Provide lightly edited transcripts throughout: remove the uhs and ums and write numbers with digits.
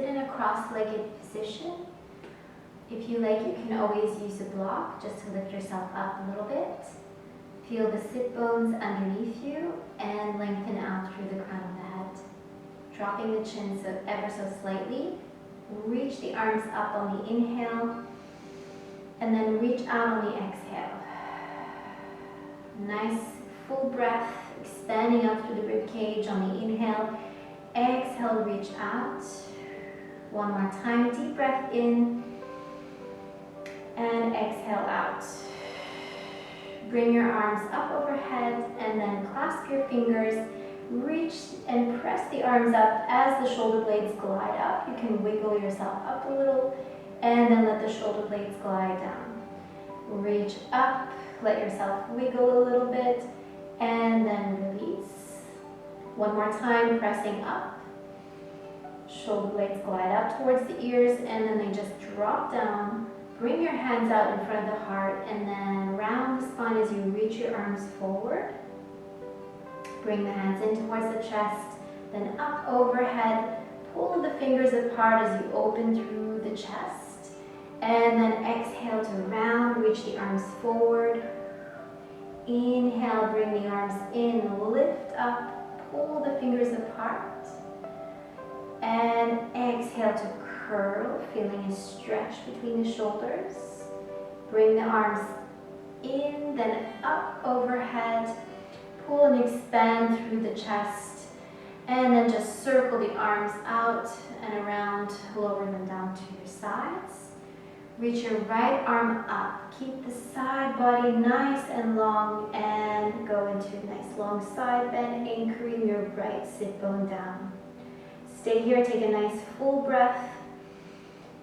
sit in a cross-legged position. If you like, you can always use a block just to lift yourself up a little bit. Feel the sit bones underneath you and lengthen out through the crown of the head. Dropping the chin so ever so slightly. Reach the arms up on the inhale and then reach out on the exhale. Nice full breath, expanding out through the rib cage on the inhale. Exhale, reach out. One more time, deep breath in and exhale out. Bring your arms up overhead and then clasp your fingers. Reach and press the arms up as the shoulder blades glide up. You can wiggle yourself up a little and then let the shoulder blades glide down. Reach up, let yourself wiggle a little bit and then release. One more time, pressing up. Shoulder blades glide up towards the ears and then they just drop down. Bring your hands out in front of the heart and then round the spine as you reach your arms forward. Bring the hands in towards the chest, then up overhead. Pull the fingers apart as you open through the chest. And then exhale to round, reach the arms forward. Inhale, bring the arms in, lift up, pull the fingers apart. And exhale to curl, feeling a stretch between the shoulders. Bring the arms in, then up overhead. Pull and expand through the chest. And then just circle the arms out and around, lower them down to your sides. Reach your right arm up. Keep the side body nice and long and go into a nice long side bend, anchoring your right sit bone down. Stay here, take a nice full breath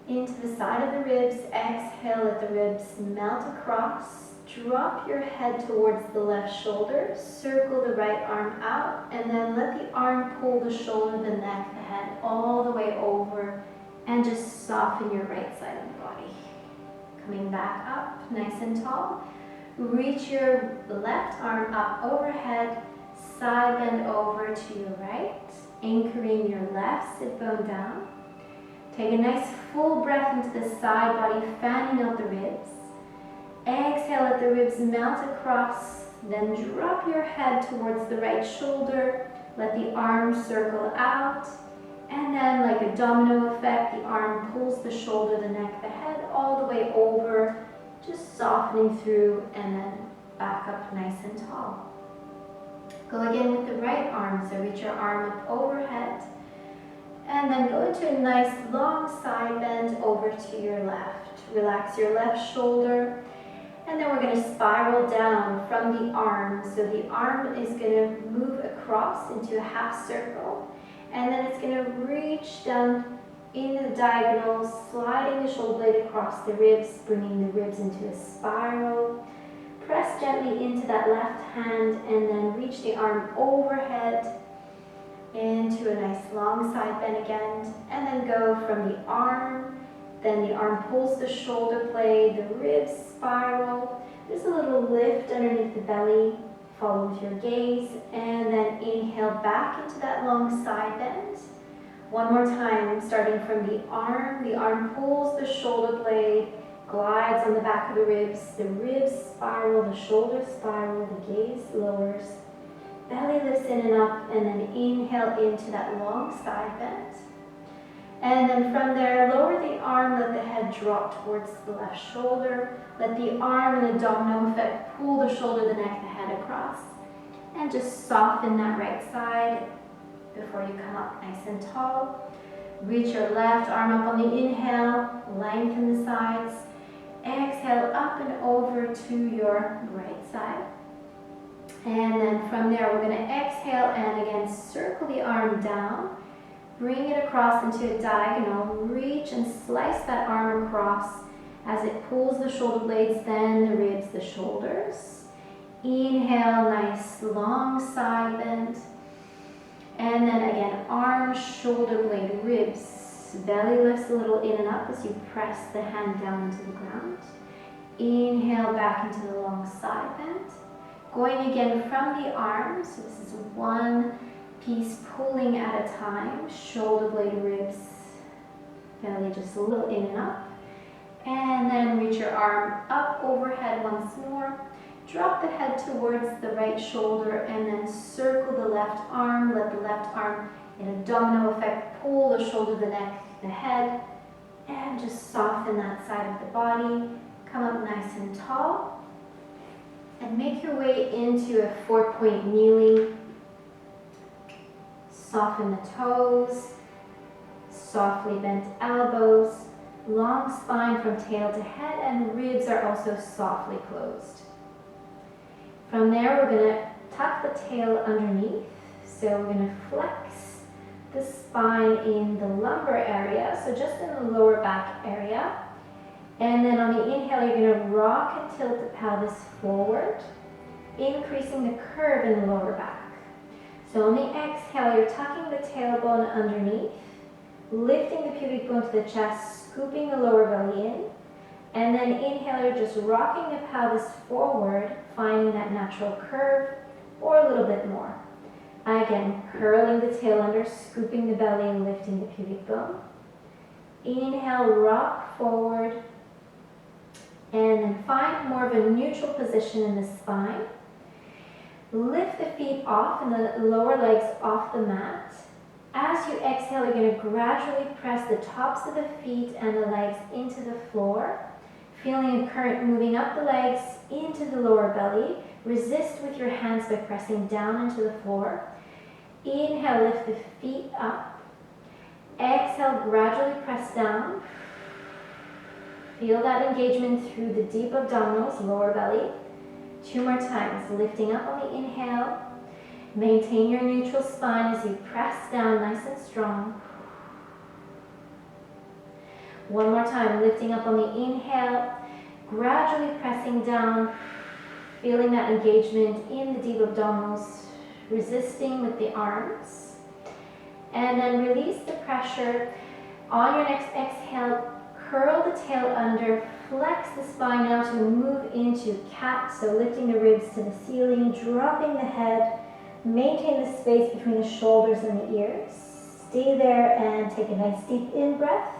into the side of the ribs. Exhale, let the ribs melt across. Drop your head towards the left shoulder. Circle the right arm out and then let the arm pull the shoulder, the neck, the head all the way over and just soften your right side of the body. Coming back up, nice and tall. Reach your left arm up overhead, side bend over to your right, anchoring your left sit bone down. Take a nice full breath into the side body, fanning out the ribs. Exhale, let the ribs melt across, then drop your head towards the right shoulder. Let the arm circle out, and then like a domino effect, the arm pulls the shoulder, the neck, the head all the way over, just softening through and then back up nice and tall. Go again with the right arm, so reach your arm up overhead, and then go into a nice long side bend over to your left. Relax your left shoulder. And then we're going to spiral down from the arm. So the arm is going to move across into a half circle. And then it's going to reach down in the diagonal, sliding the shoulder blade across the ribs, bringing the ribs into a spiral. Press gently into that left hand and then reach the arm overhead into a nice long side bend again. And then go from the arm. Then the arm pulls the shoulder blade, the ribs spiral. There's a little lift underneath the belly. Follow with your gaze. And then inhale back into that long side bend. One more time, starting from the arm pulls the shoulder blade, glides on the back of the ribs spiral, the shoulders spiral, the gaze lowers. Belly lifts in and up, and then inhale into that long side bend. And then from there, lower the arm, let the head drop towards the left shoulder. Let the arm in a domino effect pull the shoulder, the neck, the head across. And just soften that right side before you come up nice and tall. Reach your left arm up on the inhale, lengthen the sides. Exhale up and over to your right side. And then from there, we're going to exhale and again circle the arm down. Bring it across into a diagonal. Reach and slice that arm across as it pulls the shoulder blades, then the ribs, the shoulders. Inhale, nice long side bend. And then again, arm, shoulder blade, ribs. Belly lifts a little in and up as you press the hand down into the ground. Inhale back into the long side bend. Going again from the arms. So this is one piece pulling at a time. Shoulder blade, ribs, Belly just a little in and up. And then reach your arm up overhead once more. Drop the head towards the right shoulder and then circle the left arm. Let the left arm, in a domino effect, pull the shoulder, the neck, the head, and just soften that side of the body. Come up nice and tall. And make your way into a 4-point kneeling. Soften the toes, softly bent elbows, long spine from tail to head, and ribs are also softly closed. From there, we're going to tuck the tail underneath. So we're going to flex the spine in the lumbar area, so just in the lower back area. And then on the inhale, you're going to rock and tilt the pelvis forward, increasing the curve in the lower back. So on the exhale, you're tucking the tailbone underneath, lifting the pubic bone to the chest, scooping the lower belly in, and then inhale, you're just rocking the pelvis forward, finding that natural curve, or a little bit more. Again, curling the tail under, scooping the belly and lifting the pubic bone. Inhale, rock forward, and then find more of a neutral position in the spine. Lift the feet off and the lower legs off the mat. As you exhale, you're going to gradually press the tops of the feet and the legs into the floor, feeling a current moving up the legs into the lower belly. Resist with your hands by pressing down into the floor. Inhale, lift the feet up. Exhale, gradually press down. Feel that engagement through the deep abdominals, lower belly. 2 more times, lifting up on the inhale. Maintain your neutral spine as you press down nice and strong. 1 more time, lifting up on the inhale, gradually pressing down, feeling that engagement in the deep abdominals, resisting with the arms. And then release the pressure. On your next exhale, curl the tail under, flex the spine now to move into cat, so lifting the ribs to the ceiling, dropping the head, maintain the space between the shoulders and the ears. Stay there and take a nice deep in-breath.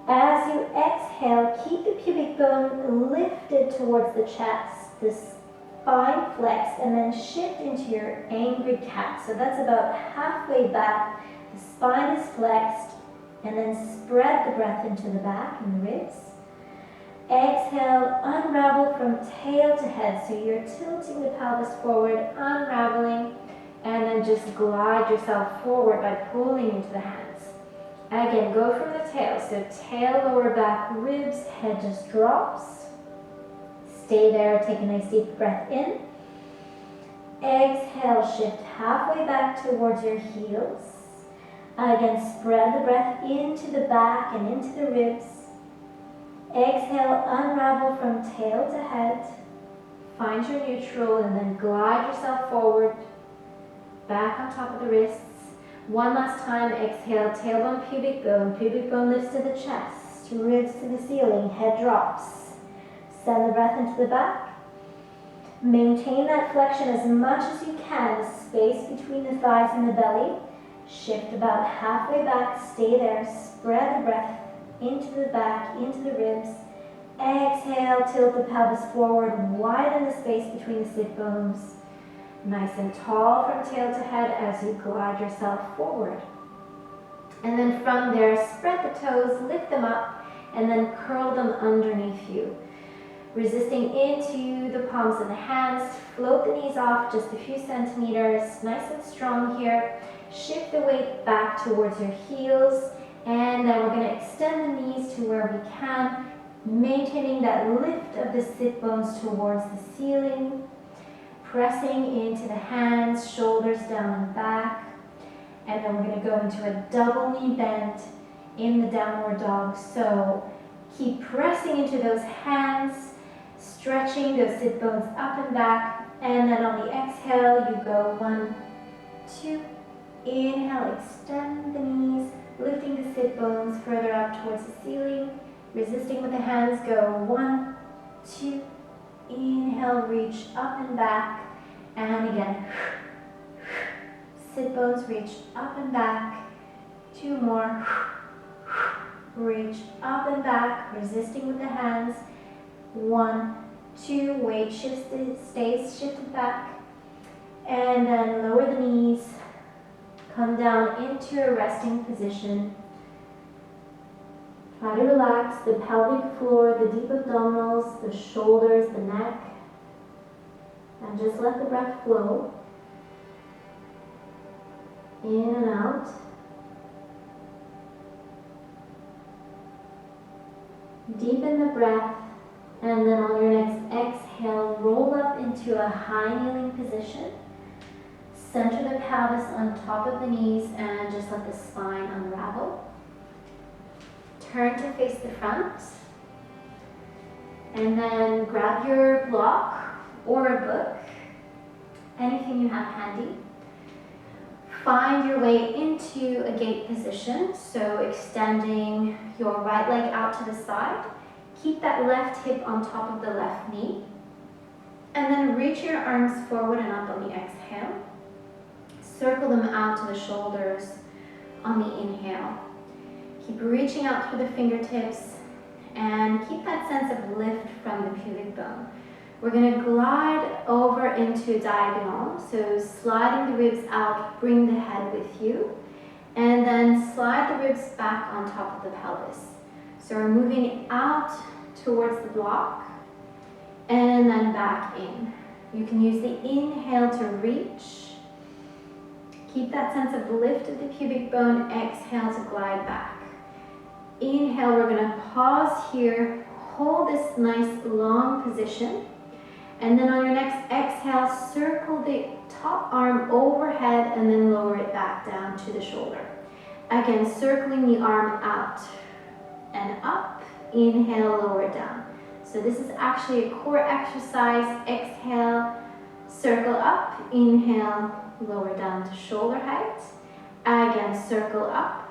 As you exhale, keep the pubic bone lifted towards the chest, the spine flexed, and then shift into your angry cat. So that's about halfway back, the spine is flexed, and then spread the breath into the back and the ribs. Exhale, unravel from tail to head. So you're tilting the pelvis forward, unraveling, and then just glide yourself forward by pulling into the hands. Again, go from the tail. So tail, lower back, ribs, head just drops. Stay there, take a nice deep breath in. Exhale, shift halfway back towards your heels. Again, spread the breath into the back and into the ribs. Exhale, unravel from tail to head. Find your neutral and then glide yourself forward. Back on top of the wrists. 1 last time, exhale, tailbone, pubic bone lifts to the chest, ribs to the ceiling, head drops. Send the breath into the back. Maintain that flexion as much as you can, space between the thighs and the belly. Shift about halfway back, stay there, spread the breath into the back, into the ribs. Exhale, tilt the pelvis forward, widen the space between the sit bones. Nice and tall from tail to head as you glide yourself forward. And then from there, spread the toes, lift them up, and then curl them underneath you. Resisting into the palms of the hands, float the knees off just a few centimeters, nice and strong here. Shift the weight back towards your heels, and then we're going to extend the knees to where we can, maintaining that lift of the sit bones towards the ceiling, pressing into the hands, shoulders down and back, and then we're going to go into a double knee bend in the downward dog. So keep pressing into those hands, stretching those sit bones up and back, and then on the exhale you go 1, 2, inhale, extend the knees, lifting the sit bones further up towards the ceiling, resisting with the hands, go 1, 2, inhale, reach up and back, and again, sit bones reach up and back, 2 more, Reach up and back, resisting with the hands. 1, 2, weight shifted, stays shifted back. And then lower the knees. Come down into a resting position. Try to relax the pelvic floor, the deep abdominals, the shoulders, the neck. And just let the breath flow. In and out. Deepen the breath, and then on your next exhale, roll up into a high kneeling position. Center the pelvis on top of the knees and just let the spine unravel. Turn to face the front. And then grab your block or a book, anything you have handy. Find your way into a gate position, so extending your right leg out to the side. Keep that left hip on top of the left knee. And then reach your arms forward and up on the exhale. Circle them out to the shoulders on the inhale. Keep reaching out through the fingertips and keep that sense of lift from the pubic bone. We're going to glide over into diagonal, so sliding the ribs out, bring the head with you, and then slide the ribs back on top of the pelvis. So we're moving out towards the block, and then back in. You can use the inhale to reach. Keep that sense of lift of the pubic bone, exhale to glide back. Inhale, we're going to pause here, hold this nice long position. And then on your next exhale, circle the top arm overhead and then lower it back down to the shoulder. Again, circling the arm out and up. Inhale, lower down. So this is actually a core exercise. Exhale, circle up. Inhale, lower down to shoulder height. Again, circle up.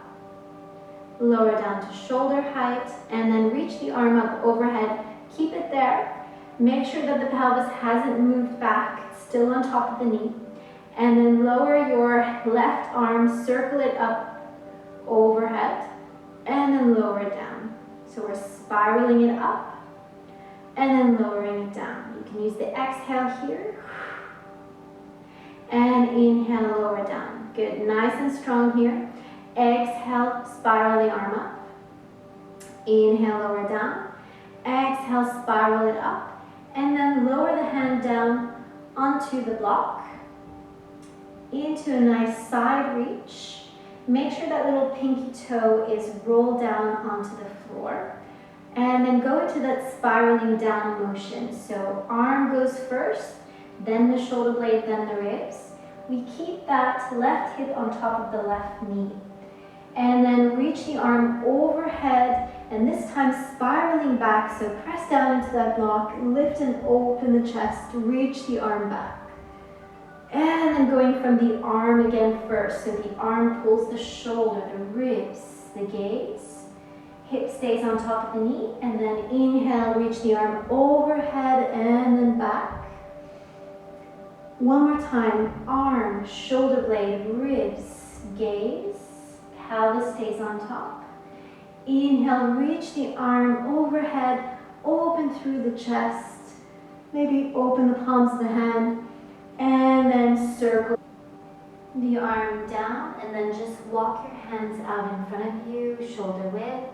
Lower down to shoulder height. And then reach the arm up overhead. Keep it there. Make sure that the pelvis hasn't moved back, it's still on top of the knee. And then lower your left arm, circle it up overhead, and then lower it down. So we're spiraling it up, and then lowering it down. You can use the exhale here, and inhale, lower down. Good, nice and strong here. Exhale, spiral the arm up. Inhale, lower down. Exhale, spiral it up. And then lower the hand down onto the block, into a nice side reach. Make sure that little pinky toe is rolled down onto the floor. And then go into that spiraling down motion. So arm goes first, then the shoulder blade, then the ribs. We keep that left hip on top of the left knee. And then reach the arm overhead, and this time spiraling back, so press down into that block, lift and open the chest, reach the arm back. And then going from the arm again first, so the arm pulls the shoulder, the ribs, the gaze. Hip stays on top of the knee, and then inhale, reach the arm overhead and then back. One more time, arm, shoulder blade, ribs, gaze. Pelvis stays on top. Inhale, reach the arm overhead, open through the chest. Maybe open the palms of the hand, and then circle the arm down, and then just walk your hands out in front of you, shoulder width.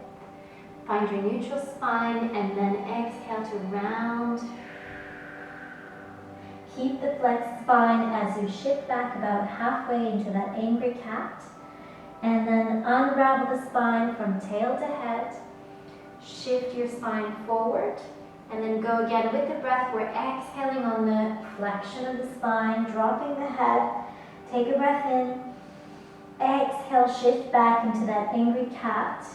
Find your neutral spine, and then exhale to round. Keep the flexed spine as you shift back about halfway into that angry cat. And then unravel the spine from tail to head. Shift your spine forward. And then go again with the breath. We're exhaling on the flexion of the spine, dropping the head. Take a breath in. Exhale, shift back into that angry cat.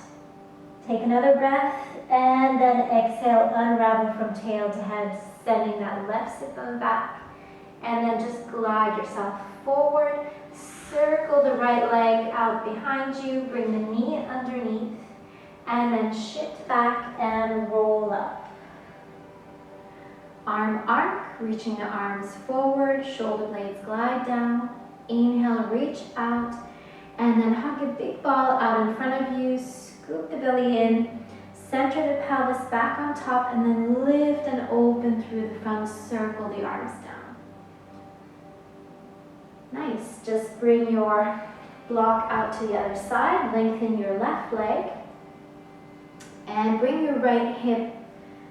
Take another breath. And then exhale, unravel from tail to head, sending that left sit bone back. And then just glide yourself forward. Circle the right leg out behind you, bring the knee underneath, and then shift back and roll up. Arm arc, reaching the arms forward, shoulder blades glide down. Inhale, reach out, and then hug a big ball out in front of you, scoop the belly in, center the pelvis back on top, and then lift and open through the front, circle the arms down. Nice, just bring your block out to the other side, lengthen your left leg, and bring your right hip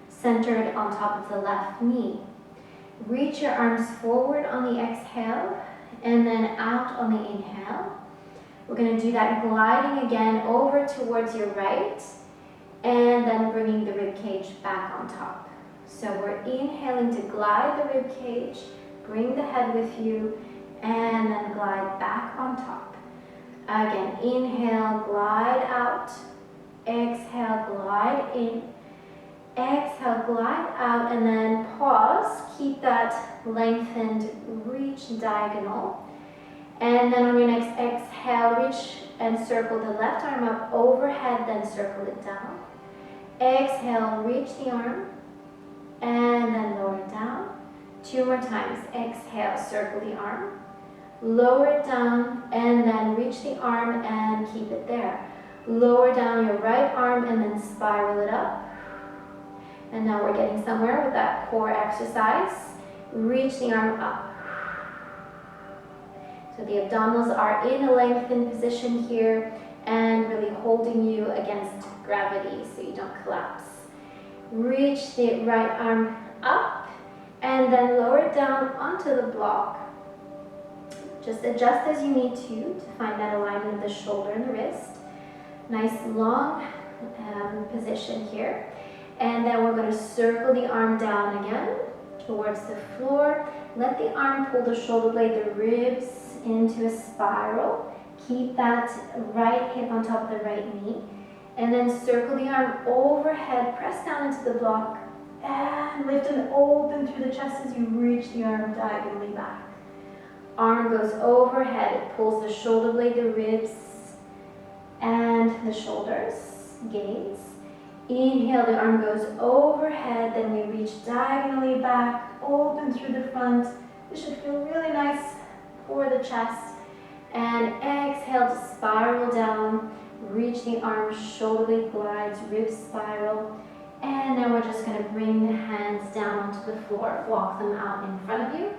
centered on top of the left knee. Reach your arms forward on the exhale, and then out on the inhale. We're going to do that gliding again over towards your right, and then bringing the rib cage back on top. So we're inhaling to glide the rib cage, bring the head with you, and then glide back on top. Again, inhale, glide out, exhale, glide in, exhale, glide out, and then pause. Keep that lengthened reach diagonal. And then on your next exhale, reach and circle the left arm up overhead, then circle it down. Exhale, reach the arm, and then lower it down. 2 more times. Exhale, circle the arm, lower it down, and then reach the arm and keep it there. Lower down your right arm and then spiral it up. And now we're getting somewhere with that core exercise. Reach the arm up. So the abdominals are in a lengthened position here and really holding you against gravity so you don't collapse. Reach the right arm up and then lower it down onto the block. Just adjust as you need to find that alignment of the shoulder and the wrist. Nice long position here. And then we're going to circle the arm down again towards the floor. Let the arm pull the shoulder blade, the ribs into a spiral. Keep that right hip on top of the right knee. And then circle the arm overhead, press down into the block, and lift and open through the chest as you reach the arm diagonally back. Arm goes overhead, it pulls the shoulder blade, the ribs, and the shoulders. Gaze. Inhale, the arm goes overhead, then we reach diagonally back, open through the front. This should feel really nice for the chest. And exhale to spiral down, reach the arm, shoulder blade glides, rib spiral. And now we're just going to bring the hands down onto the floor, walk them out in front of you.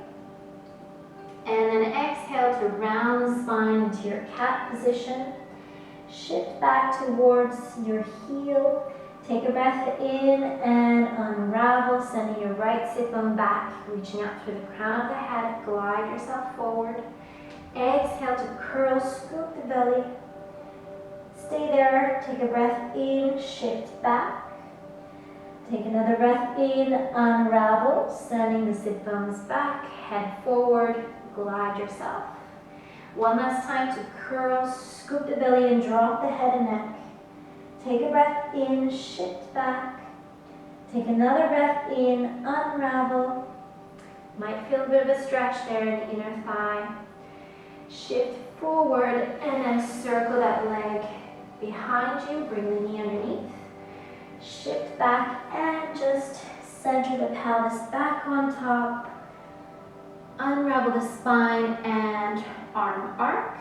And then exhale to round the spine into your cat position. Shift back towards your heel. Take a breath in and unravel, sending your right sit bone back, reaching out through the crown of the head. Glide yourself forward. Exhale to curl, scoop the belly. Stay there. Take a breath in, shift back. Take another breath in, unravel, sending the sit bones back, head forward, glide yourself. One last time to curl, scoop the belly and drop the head and neck. Take a breath in, shift back. Take another breath in, unravel. Might feel a bit of a stretch there in the inner thigh. Shift forward and then circle that leg behind you. Bring the knee underneath. Shift back and just center the pelvis back on top. Unravel the spine and arm arc.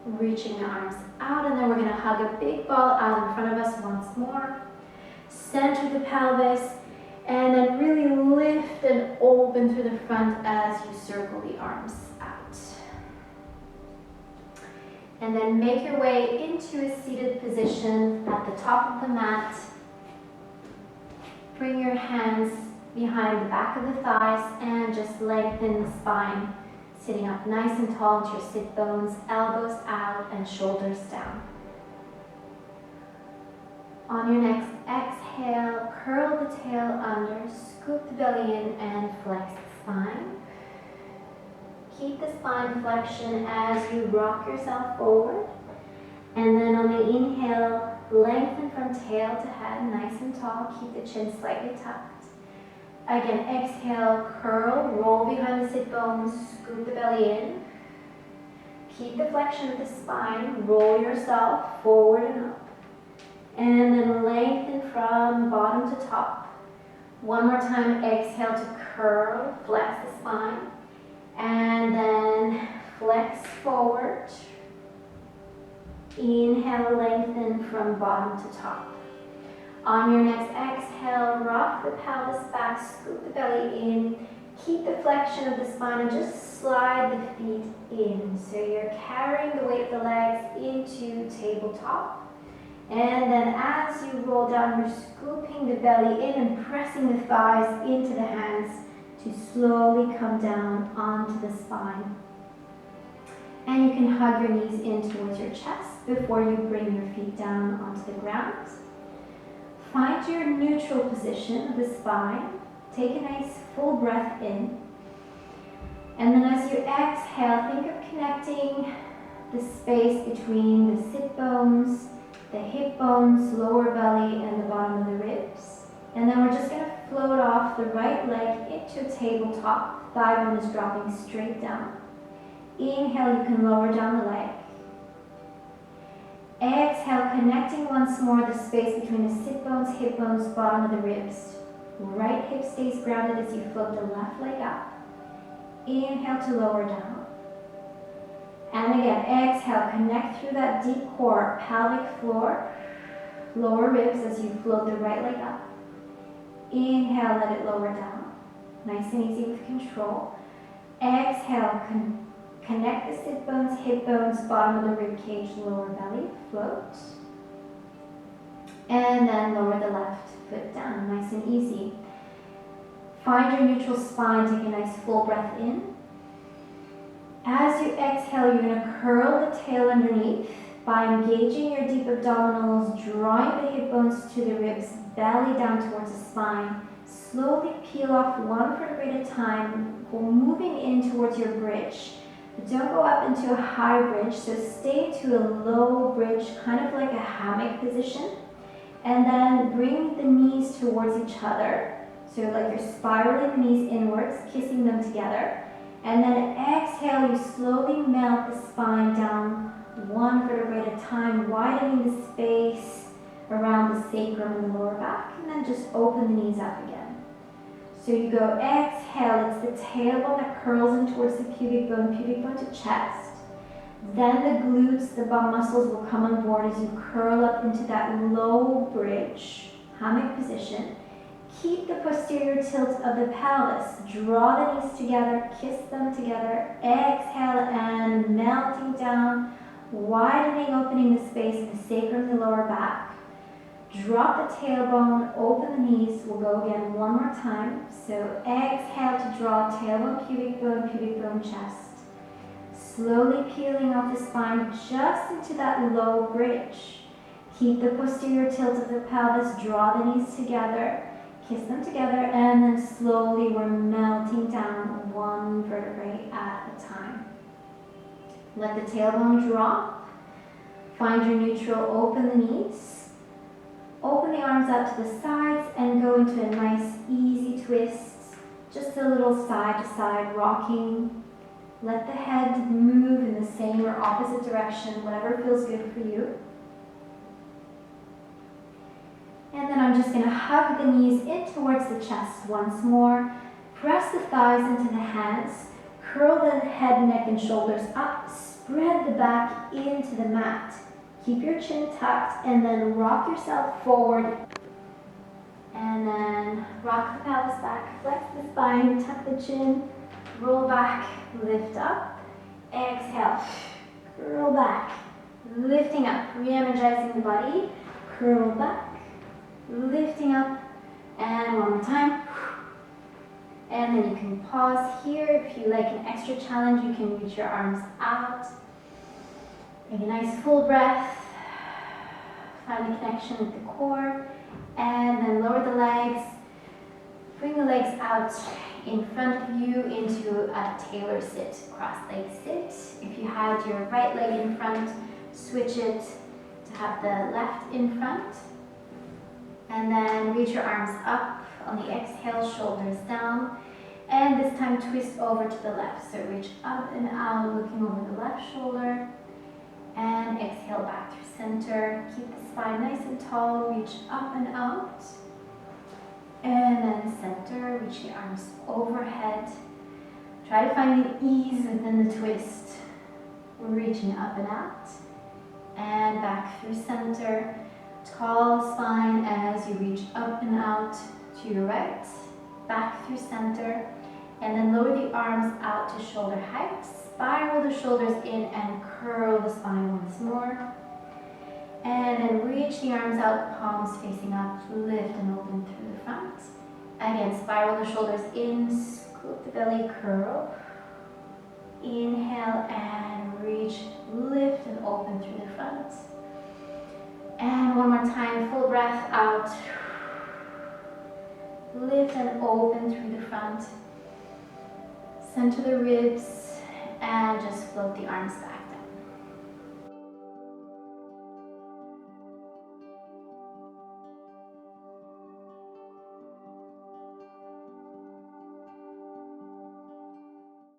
Reaching the arms out, and then we're going to hug a big ball out in front of us once more. Center the pelvis, and then really lift and open through the front as you circle the arms out. And then make your way into a seated position at the top of the mat. Bring your hands behind the back of the thighs and just lengthen the spine. Sitting up nice and tall into your sit bones, elbows out and shoulders down. On your next exhale, curl the tail under, scoop the belly in and flex the spine. Keep the spine flexion as you rock yourself forward. And then on the inhale, lengthen from tail to head, nice and tall. Keep the chin slightly tucked. Again, exhale, curl, roll behind the sit bones, scoop the belly in. Keep the flexion of the spine, roll yourself forward and up. And then lengthen from bottom to top. One more time, exhale to curl, flex the spine. And then flex forward. Inhale, lengthen from bottom to top. On your next exhale, rock the pelvis back, scoop the belly in, keep the flexion of the spine and just slide the feet in. So you're carrying the weight of the legs into tabletop. And then as you roll down, you're scooping the belly in and pressing the thighs into the hands to slowly come down onto the spine. And you can hug your knees in towards your chest before you bring your feet down onto the ground. Find your neutral position of the spine. Take a nice full breath in. And then as you exhale, think of connecting the space between the sit bones, the hip bones, lower belly, and the bottom of the ribs. And then we're just going to float off the right leg into a tabletop. Thigh bone is dropping straight down. Inhale, you can lower down the leg. Exhale, connecting once more the space between the sit bones, hip bones, bottom of the ribs. Right hip stays grounded as you float the left leg up. Inhale to lower down. And again, exhale, connect through that deep core, pelvic floor, lower ribs as you float the right leg up. Inhale, let it lower down. Nice and easy with control. Exhale, connect the sit bones, hip bones, bottom of the rib cage, lower belly, float. And then lower the left foot down, nice and easy. Find your neutral spine, take a nice full breath in. As you exhale, you're going to curl the tail underneath by engaging your deep abdominals, drawing the hip bones to the ribs, belly down towards the spine. Slowly peel off one vertebrae at a time, moving in towards your bridge. But don't go up into a high bridge, so stay to a low bridge, kind of like a hammock position. And then bring the knees towards each other. So like you're spiraling the knees inwards, kissing them together. And then exhale, you slowly melt the spine down one vertebrae at a time, widening the space around the sacrum and the lower back. And then just open the knees up again. So you go exhale, it's the tailbone that curls in towards the pubic bone to chest. Then the glutes, the bum muscles will come on board as you curl up into that low bridge, hammock position. Keep the posterior tilt of the pelvis. Draw the knees together, kiss them together. Exhale and melting down, widening, opening the space in the sacrum, the lower back. Drop the tailbone, open the knees. We'll go again one more time. So exhale to draw tailbone, pubic bone, chest. Slowly peeling off the spine just into that low bridge. Keep the posterior tilt of the pelvis, draw the knees together, kiss them together, and then slowly we're melting down one vertebrae at a time. Let the tailbone drop. Find your neutral, open the knees. Open the arms out to the sides and go into a nice easy twist. Just a little side to side rocking. Let the head move in the same or opposite direction, whatever feels good for you. And then I'm just going to hug the knees in towards the chest once more. Press the thighs into the hands. Curl the head, neck, and shoulders up. Spread the back into the mat. Keep your chin tucked and then rock yourself forward. And then rock the pelvis back, flex the spine, tuck the chin, roll back, lift up, exhale, curl back, lifting up, re-energizing the body, curl back, lifting up, and one more time. And then you can pause here. If you like an extra challenge, you can reach your arms out. Take a nice full breath, find the connection with the core, and then lower the legs, bring the legs out in front of you into a tailor sit, cross-leg sit. If you had your right leg in front, switch it to have the left in front. And then reach your arms up on the exhale, shoulders down. And this time twist over to the left. So reach up and out, looking over the left shoulder. And exhale back through center. Keep the spine nice and tall, reach up and out. And then center, reach the arms overhead. Try to find the ease within the twist. We're reaching up and out. and back through center. Tall spine as you reach up and out to your right, back through center, and then lower the arms out to shoulder height. Spiral the shoulders in and curl the spine once more. And then reach the arms out, palms facing up, lift and open through the front. Again, spiral the shoulders in, scoop the belly, curl. Inhale and reach, lift and open through the front. And one more time, full breath out. Lift and open through the front. Center the ribs and just float the arms back.